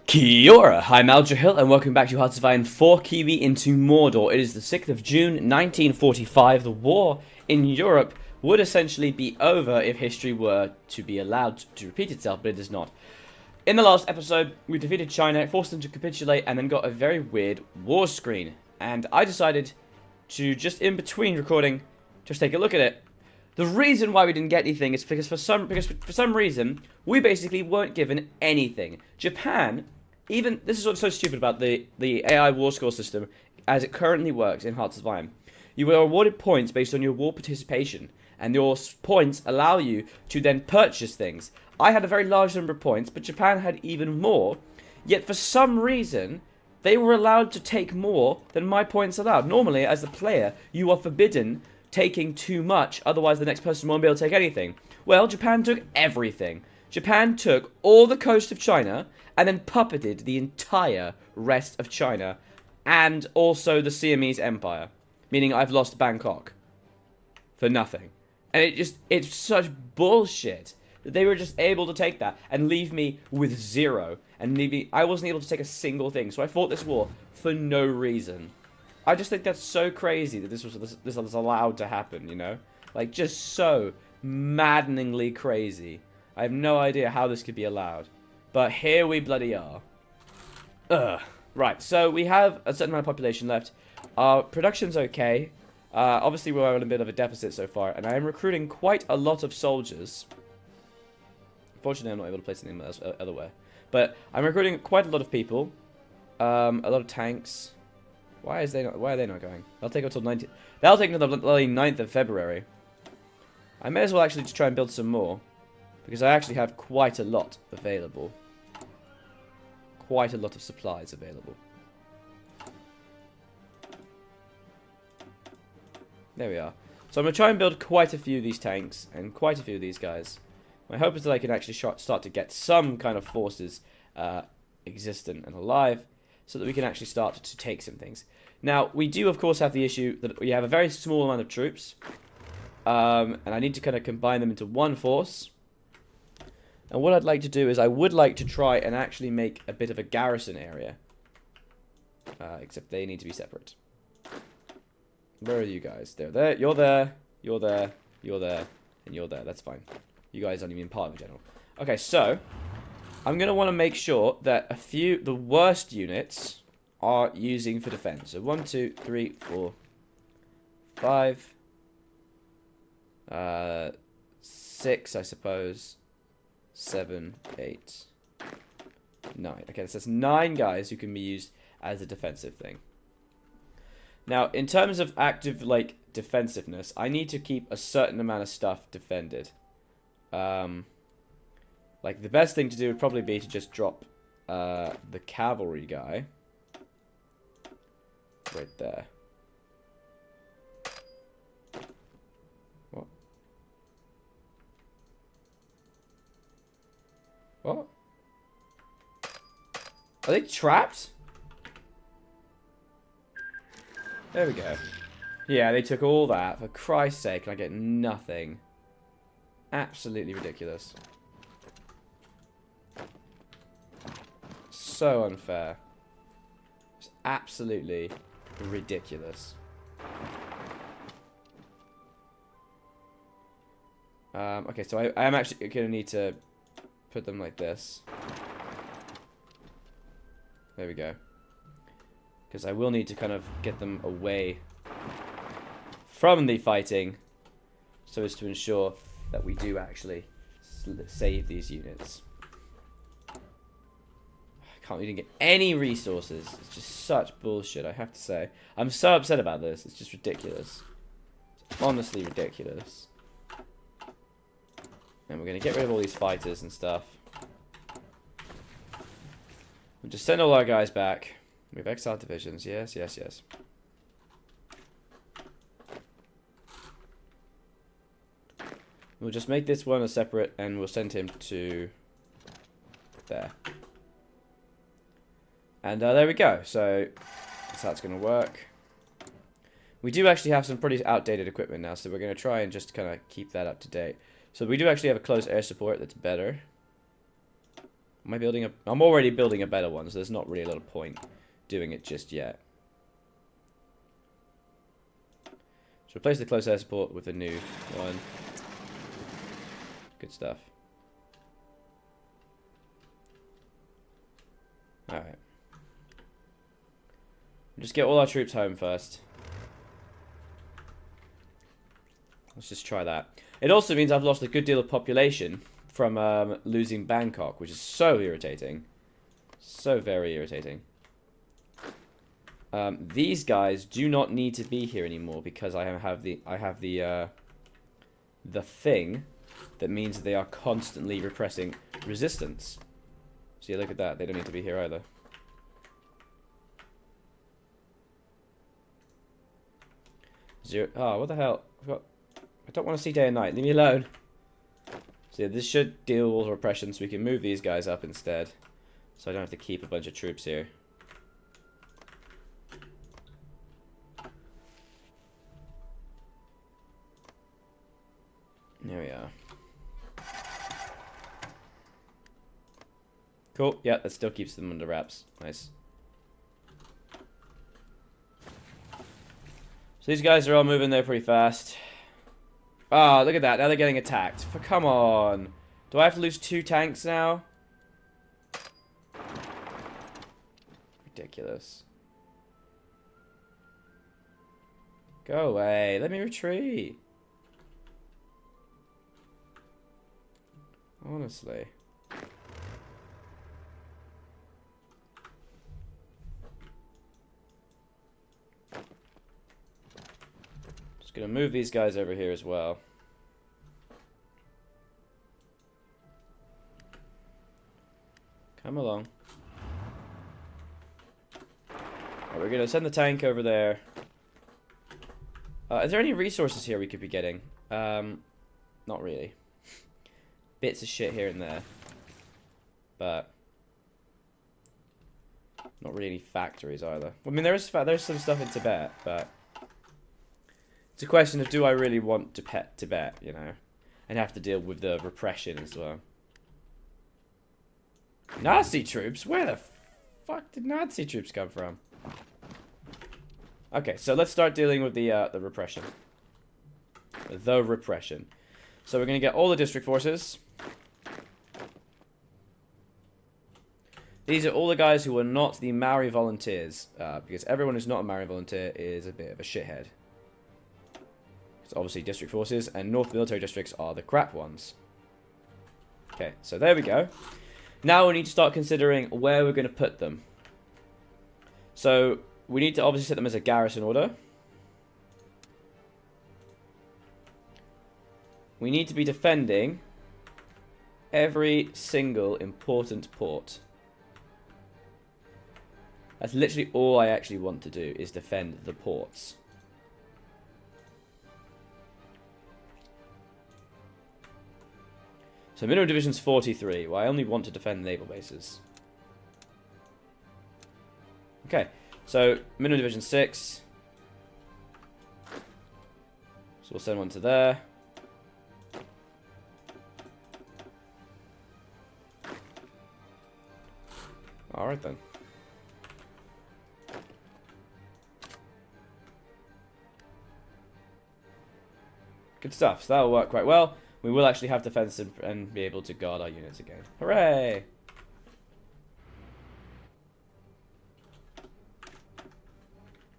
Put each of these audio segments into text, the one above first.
Kia ora, I'm Aldrahill and welcome back to Hearts of Iron 4 Kiwi into Mordor. It is the 6th of June 1945. The war in Europe would essentially be over if history were to be allowed to repeat itself, but it is not. In the last episode, we defeated China, forced them to capitulate, and then got a very weird war screen. And I decided to, just in between recording, just take a look at it. The reason why we didn't get anything is because for some reason, we basically weren't given anything. Japan, even, this is what's so stupid about the AI war score system as it currently works in Hearts of Iron. You were awarded points based on your war participation, and your points allow you to then purchase things. I had a very large number of points, but Japan had even more, yet for some reason, they were allowed to take more than my points allowed. Normally, as a player, you are forbidden taking too much, otherwise the next person won't be able to take anything. Well, Japan took everything. Japan took all the coast of China and then puppeted the entire rest of China and also the Siamese Empire, meaning I've lost Bangkok for nothing. And it's such bullshit that they were just able to take that and leave me with zero, and I wasn't able to take a single thing. So I fought this war for no reason. I just think that's so crazy that this was allowed to happen, you know? Like, just so maddeningly crazy. I have no idea how this could be allowed. But here we bloody are. Ugh. Right, so we have a certain amount of population left. Our production's okay. Obviously, we're in a bit of a deficit so far, and I am recruiting quite a lot of soldiers. Unfortunately, I'm not able to place anything else otherwhere. But I'm recruiting quite a lot of people. A lot of tanks. Why are they not going? That'll take until 19th. That'll take until the 9th of February. I may as well actually just try and build some more, because I actually have quite a lot available. Quite a lot of supplies available. There we are. So I'm going to try and build quite a few of these tanks and quite a few of these guys. My hope is that I can actually start to get some kind of forces existent and alive, so that we can actually start to take some things. Now, we do, of course, have the issue that we have a very small amount of troops. And I need to kind of combine them into one force. And what I'd like to do is I would like to try and actually make a bit of a garrison area. Except they need to be separate. Where are you guys? They're there. You're there. You're there. You're there. And you're there. That's fine. You guys aren't even part of the general. Okay, so I'm going to want to make sure that the worst units are using for defense. So 1, 2, 3, 4, 5, 6, I suppose, 7, 8, 9. Okay, so that's 9 guys who can be used as a defensive thing. Now, in terms of active, like, defensiveness, I need to keep a certain amount of stuff defended. Like, the best thing to do would probably be to just drop the cavalry guy right there. What? What? Are they trapped? There we go. Yeah, they took all that. For Christ's sake, and I get nothing. Absolutely ridiculous. So unfair. It's absolutely ridiculous. Okay, so I am actually going to need to put them like this. There we go. Because I will need to kind of get them away from the fighting, so as to ensure that we do actually save these units. I can't even get any resources. It's just such bullshit, I have to say. I'm so upset about this. It's just ridiculous. It's honestly ridiculous. And we're going to get rid of all these fighters and stuff. We'll just send all our guys back. We have exiled divisions. Yes, yes, yes. We'll just make this one a separate, and we'll send him to there. And there we go. So that's how it's going to work. We do actually have some pretty outdated equipment now, so we're going to try and just kind of keep that up to date. So we do actually have a close air support that's better. Am I building a... I'm already building a better one, so there's not really a lot of point doing it just yet. So replace the close air support with a new one. Good stuff. Alright. Just get all our troops home first. Let's just try that. It also means I've lost a good deal of population from losing Bangkok, which is so irritating. So very irritating. These guys do not need to be here anymore because I have the thing that means that they are constantly repressing resistance. So yeah, look at that. They don't need to be here either. Oh, what the hell? I don't want to see day and night. Leave me alone. So yeah, this should deal with repression, so we can move these guys up instead. So I don't have to keep a bunch of troops here. There we are. Cool. Yeah, that still keeps them under wraps. Nice. So these guys are all moving there pretty fast. Ah, look at that. Now they're getting attacked. Come on. Do I have to lose 2 tanks now? Ridiculous. Go away. Let me retreat. Honestly. Just gonna move these guys over here as well. Come along. Right, we're gonna send the tank over there. Is there any resources here we could be getting? Not really. Bits of shit here and there. But not really any factories either. I mean, there's some stuff in Tibet, but it's a question of do I really want to pet Tibet, you know, and have to deal with the repression as well. Nazi troops? Where the fuck did Nazi troops come from? Okay, so let's start dealing with the repression. The repression. So we're going to get all the district forces. These are all the guys who are not the Maori volunteers, because everyone who's not a Maori volunteer is a bit of a shithead. So obviously district forces and North military districts are the crap ones. Okay, so there we go. Now we need to start considering where we're going to put them. So we need to obviously set them as a garrison order. We need to be defending every single important port. That's literally all I actually want to do, is defend the ports. So minimum division's 43. Well, I only want to defend naval bases. Okay, so minimum division 6. So we'll send one to there. Alright then. Good stuff. So that'll work quite well. We will actually have defense and be able to guard our units again. Hooray!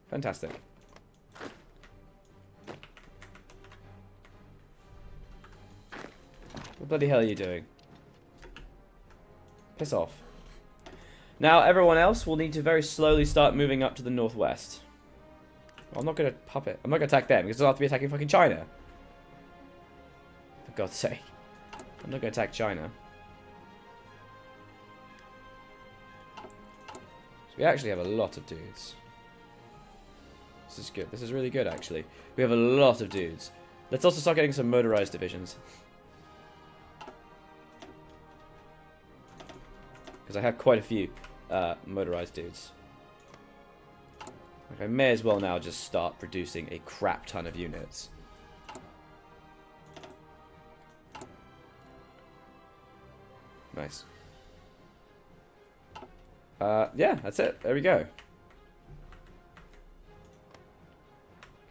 Fantastic. What the bloody hell are you doing? Piss off. Now everyone else will need to very slowly start moving up to the northwest. Well, I'm not going to puppet. I'm not going to attack them because I'll have to be attacking fucking China. For God's sake. I'm not going to attack China. So we actually have a lot of dudes. This is good. This is really good, actually. We have a lot of dudes. Let's also start getting some motorized divisions. Because I have quite a few motorized dudes. Like I may as well now just start producing a crap ton of units. Nice. Yeah, that's it. There we go.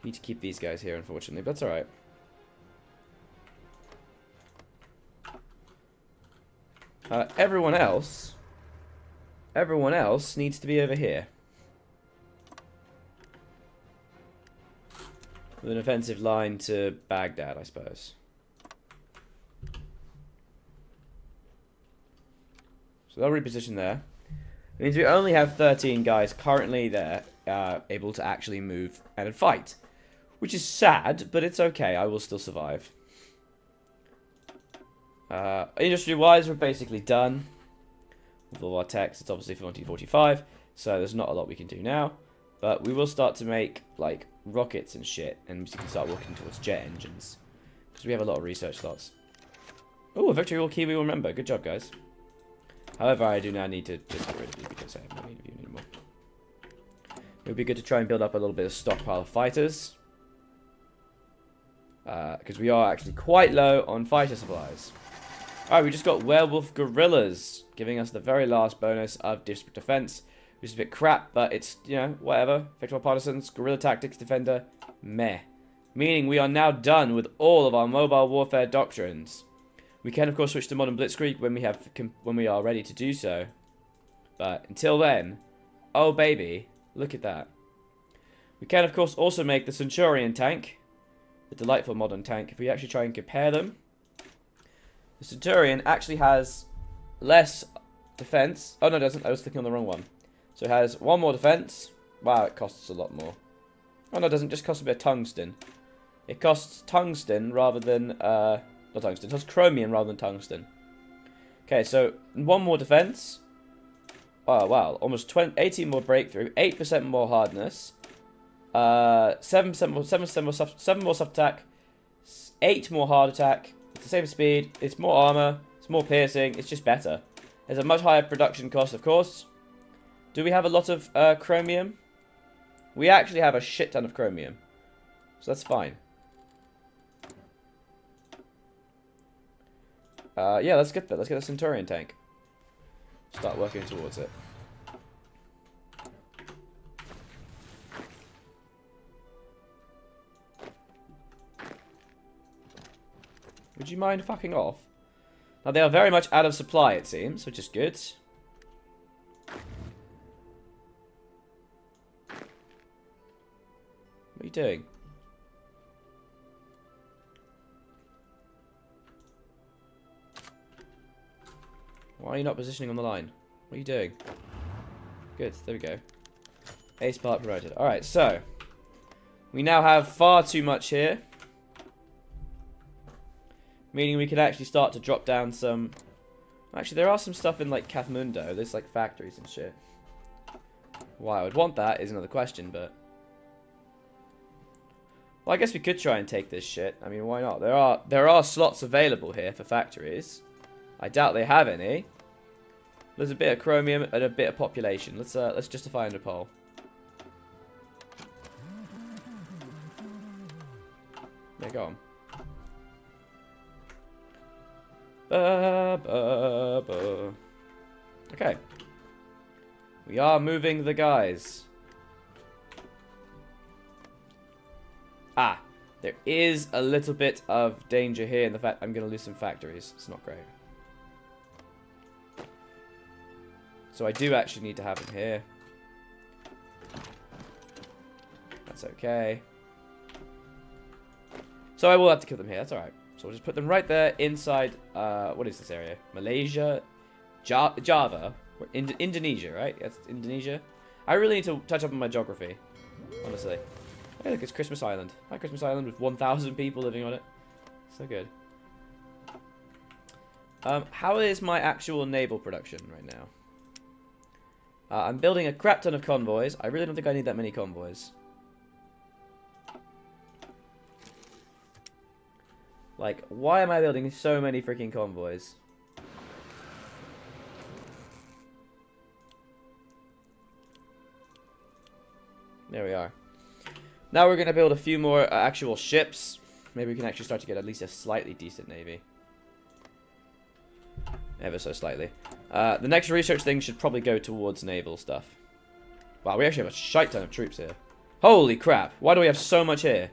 Need to keep these guys here, unfortunately, but that's alright. Everyone else needs to be over here. With an offensive line to Baghdad, I suppose. So they'll reposition there. It means we only have 13 guys currently there, able to actually move and fight. Which is sad, but it's okay. I will still survive. Industry-wise, we're basically done. With all our techs, it's obviously for 1945, so there's not a lot we can do now. But we will start to make, like, rockets and shit, and we can start working towards jet engines. Because we have a lot of research slots. Oh, a victory all Kiwi will remember. Good job, guys. However, I do now need to just get rid of you because I have no need of you anymore. It would be good to try and build up a little bit of stockpile of fighters. Because we are actually quite low on fighter supplies. Alright, we just got werewolf gorillas, giving us the very last bonus of district defense. Which is a bit crap, but it's, you know, whatever. Effective partisans, guerrilla tactics, defender, meh. Meaning we are now done with all of our mobile warfare doctrines. We can, of course, switch to modern blitzkrieg when we are ready to do so. But until then, oh baby, look at that. We can, of course, also make the Centurion tank. The delightful modern tank. If we actually try and compare them, the Centurion actually has less defense. Oh, no, it doesn't. I was clicking on the wrong one. So it has one more defense. Wow, it costs a lot more. Oh, no, it doesn't. It just costs a bit of tungsten. It costs tungsten rather than, not tungsten. It costs chromium rather than tungsten. Okay, so one more defense. Oh, wow. Almost 18 more breakthrough. 8% more hardness. 7% more soft attack. 8 more hard attack. It's the same speed. It's more armor. It's more piercing. It's just better. There's a much higher production cost, of course. Do we have a lot of chromium? We actually have a shit ton of chromium. So that's fine. Yeah, let's get that. Let's get a Centurion tank. Start working towards it. Would you mind fucking off? Now, they are very much out of supply, it seems, which is good. What are you doing? Why are you not positioning on the line? What are you doing? Good, there we go. Ace part promoted. Alright, so. We now have far too much here. Meaning we could actually start to drop down some... Actually, there are some stuff in, like, Kathmandu. There's, like, factories and shit. Why I would want that is another question, but... Well, I guess we could try and take this shit. I mean, why not? There are slots available here for factories. I doubt they have any. There's a bit of chromium and a bit of population. Let's justify under poll. Yeah, go on. Okay. We are moving the guys. Ah, there is a little bit of danger here in the fact I'm going to lose some factories. It's not great. So I do actually need to have him here. That's okay. So I will have to kill them here. That's alright. So we'll just put them right there inside, what is this area? Malaysia? Java? Indonesia, right? That's Indonesia. I really need to touch up on my geography, honestly. Hey, look, it's Christmas Island. Hi, Christmas Island with 1,000 people living on it. So good. How is my actual naval production right now? I'm building a crap ton of convoys. I really don't think I need that many convoys. Like, why am I building so many freaking convoys? There we are. Now we're going to build a few more actual ships. Maybe we can actually start to get at least a slightly decent navy. Ever so slightly. The next research thing should probably go towards naval stuff. Wow, we actually have a shite ton of troops here. Holy crap. Why do we have so much here?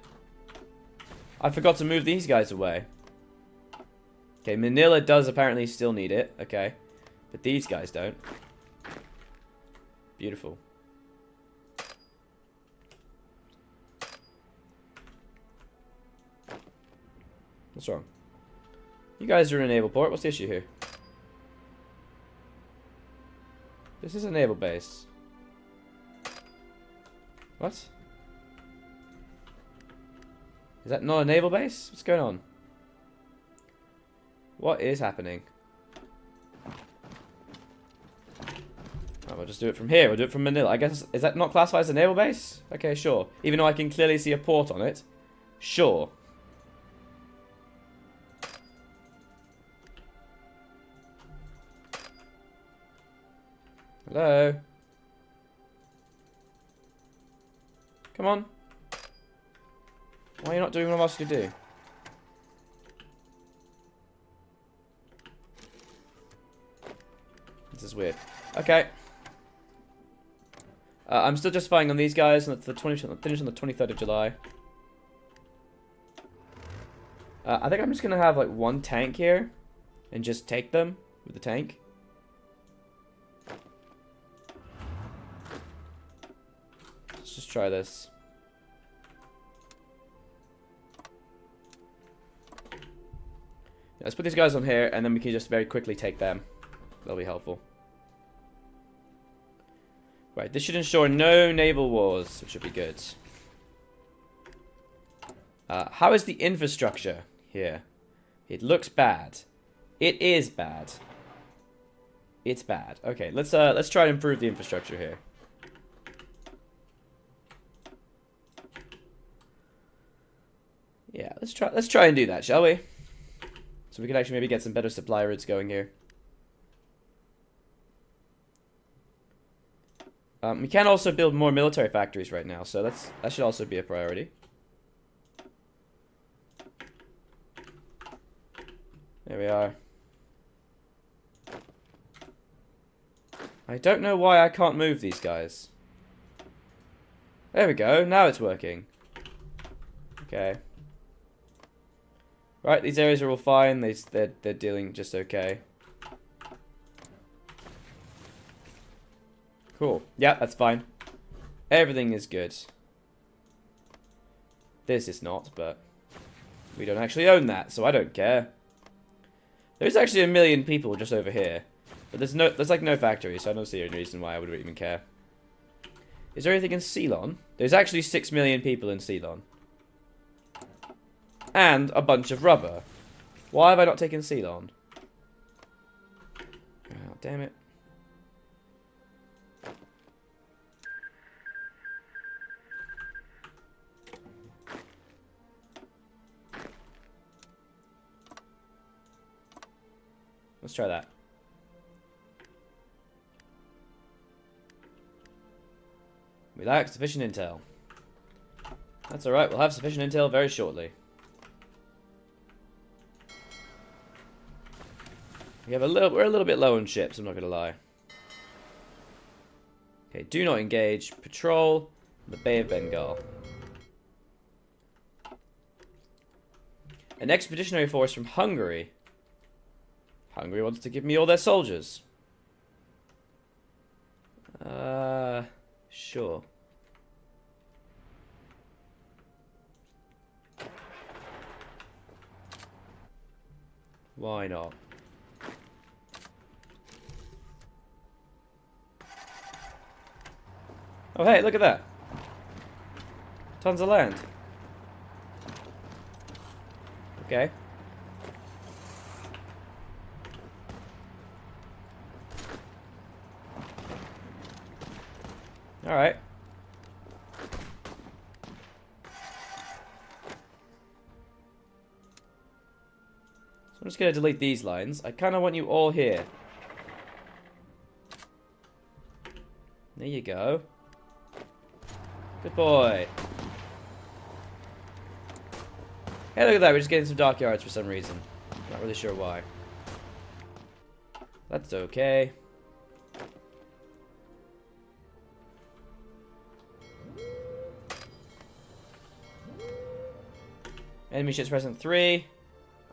I forgot to move these guys away. Okay, Manila does apparently still need it. Okay. But these guys don't. Beautiful. What's wrong? You guys are in a naval port. What's the issue here? This is a naval base. What? Is that not a naval base? What's going on? What is happening? Oh, we'll just do it from here. We'll do it from Manila. I guess, is that not classified as a naval base? Okay, sure. Even though I can clearly see a port on it. Sure. Hello? Come on. Why are you not doing what I'm asking you to do? This is weird. Okay. I'm still justifying on these guys, and the finish on the 23rd of July. I think I'm just gonna have like one tank here, and just take them with the tank. Let's just try this. Let's put these guys on here, and then we can just very quickly take them. That'll be helpful. Right, this should ensure no naval wars, which should be good. How is the infrastructure here? It looks bad. It is bad. It's bad. Okay, let's try and improve the infrastructure here. Yeah, let's try and do that, shall we? So we can actually maybe get some better supply routes going here. We can also build more military factories right now, so that should also be a priority. There we are. I don't know why I can't move these guys. There we go, now it's working. Okay. Right, these areas are all fine, they're dealing just okay. Cool. Yeah, that's fine. Everything is good. This is not, but we don't actually own that, so I don't care. There's actually 1 million people just over here, but there's like no factory, so I don't see any reason why I would even care. Is there anything in Ceylon? There's actually 6 million people in Ceylon. And a bunch of rubber. Why have I not taken Ceylon? Oh, damn it. Let's try that. We lack sufficient intel. That's alright, we'll have sufficient intel very shortly. We're a little bit low on ships, I'm not gonna lie. Okay, do not engage. Patrol the Bay of Bengal. An expeditionary force from Hungary. Hungary wants to give me all their soldiers. Sure. Why not? Oh hey, look at that. Tons of land. Okay. Alright. So I'm just going to delete these lines. I kind of want you all here. There you go. Good boy. Hey, look at that. We're just getting some dockyards for some reason. Not really sure why. That's okay. Enemy ships present 3.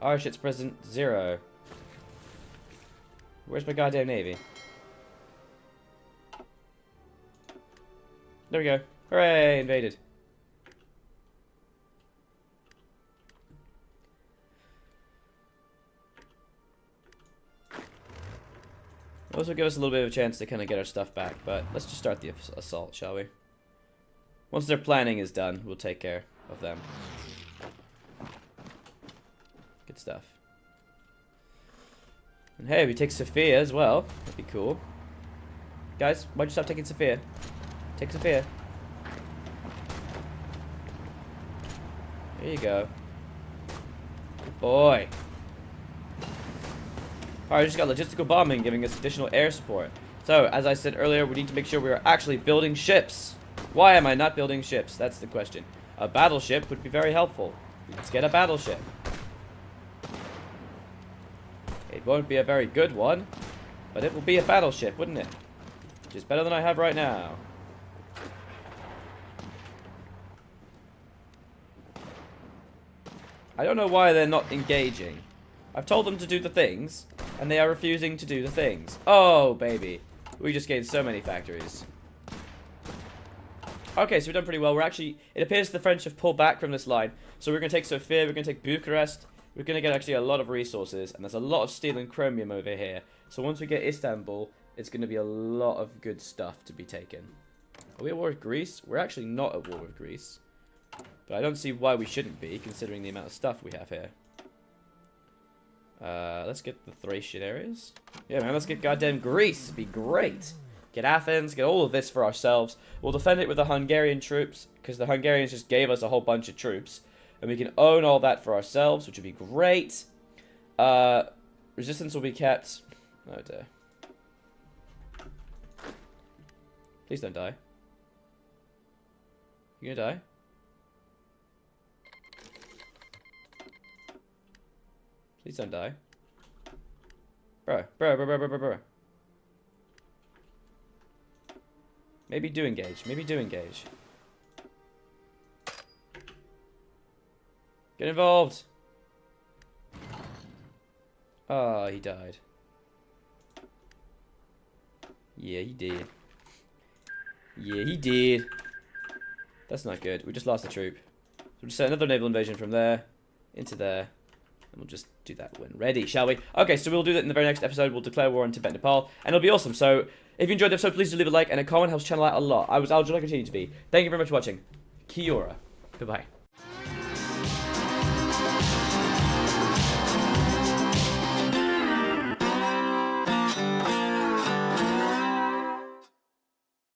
Our ships present 0. Where's my goddamn navy? There we go. Hooray! Invaded. Also give us a little bit of a chance to kind of get our stuff back, but let's just start the assault, shall we? Once their planning is done, we'll take care of them. Good stuff. And hey, we take Sophia as well. That'd be cool. Guys, why'd you stop taking Sophia? Take Sophia. There you go. Good boy. Alright, just got logistical bombing giving us additional air support. So, as I said earlier, we need to make sure we are actually building ships. Why am I not building ships? That's the question. A battleship would be very helpful. Let's get a battleship. It won't be a very good one, but it will be a battleship, wouldn't it? Which is better than I have right now. I don't know why they're not engaging. I've told them to do the things, and they are refusing to do the things. Oh, baby. We just gained so many factories. Okay, so we've done pretty well. We're actually... It appears the French have pulled back from this line. So we're going to take Sofia, we're going to take Bucharest. We're going to get actually a lot of resources, and there's a lot of steel and chromium over here. So once we get Istanbul, it's going to be a lot of good stuff to be taken. Are we at war with Greece? We're actually not at war with Greece. But I don't see why we shouldn't be, considering the amount of stuff we have here. Let's get the Thracian areas. Yeah, man, let's get goddamn Greece. It'd be great. Get Athens, get all of this for ourselves. We'll defend it with the Hungarian troops, because the Hungarians just gave us a whole bunch of troops. And we can own all that for ourselves, which would be great. Resistance will be kept. Oh dear. Please don't die. You gonna die? Please don't die. Bro. Maybe do engage. Maybe do engage. Get involved. Oh, he died. Yeah, he did. Yeah, he did. That's not good. We just lost a troop. So we'll just set another naval invasion from there into there. And we'll just do that when ready, shall we? Okay, so we'll do that in the very next episode. We'll declare war on Tibet and Nepal. And it'll be awesome. So if you enjoyed the episode, please do leave a like and a comment. Helps the channel out a lot. I'll continue to be. Thank you very much for watching. Kia ora. Goodbye.